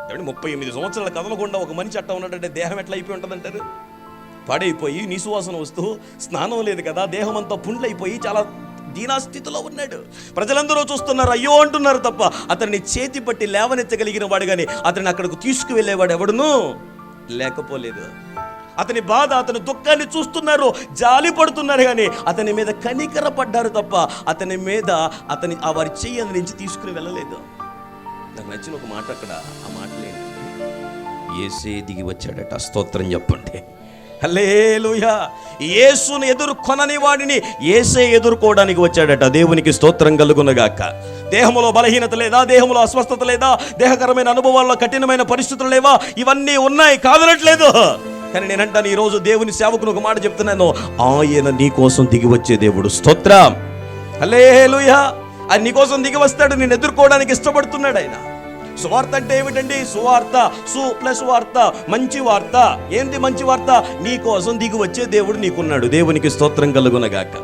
ఏమంటే 38 సంవత్సరాల కదలకుండా ఒక మనిషి అట్ట ఉన్నాడంటే దేహం ఎట్లా అయిపోయి ఉంటుందంటారు? పాడైపోయి నిశ్వాసన వస్తూ, స్నానం లేదు కదా, దేహం అంతా పుండ్లైపోయి చాలా దీనాస్థితిలో ఉన్నాడు. ప్రజలందరూ చూస్తున్నారు, అయ్యో అంటున్నారు తప్ప అతన్ని చేతి పట్టి లేవనెత్తగలిగిన వాడు కానీ అతన్ని అక్కడికి తీసుకువెళ్ళేవాడు ఎవడునూ లేకపోలేదు. అతని బాధ, అతని దుఃఖాన్ని చూస్తున్నారు, జాలి పడుతున్నారు కానీ అతని మీద కనికర పడ్డారు తప్ప అతని మీద ఆ వారి చెయ్యి నుంచి తీసుకుని వెళ్ళలేదు. నాకు నచ్చిన ఒక మాట అక్కడ, ఆ మాటలేంటి? యేసే దిగి వచ్చాడట. స్తోత్రం చెప్పండి, హల్లెలూయా. యేసును ఎదుర్కొనని వాడిని యేసే ఎదుర్కోవడానికి వచ్చాడట. దేవునికి స్తోత్రం కలుగునగాక. దేహంలో బలహీనత లేదా, దేహంలో అస్వస్థత లేదా, దేహకరమైన అనుభవాల్లో కఠినమైన పరిస్థితులు లేవా? ఇవన్నీ ఉన్నాయి, కాదనట్లేదు. కానీ నేనంటాను, ఈరోజు దేవుని సేవకుని ఒక మాట చెప్తున్నాను, ఆయన నీ కోసం దిగి వచ్చే దేవుడు. స్తోత్రం, హల్లెలూయా. ఆయన నీ కోసం దిగి వస్తాడు, నేను ఎదుర్కోవడానికి ఇష్టపడుతున్నాడు ఆయన. సువార్త అంటే ఏమిటండి? సువార్త, ప్లస్ వార్త, మంచి వార్త. ఏంటి మంచి వార్త? నీ కోసం దిగి వచ్చే దేవుడు నీకున్నాడు. దేవునికి స్తోత్రం కలుగునగాక.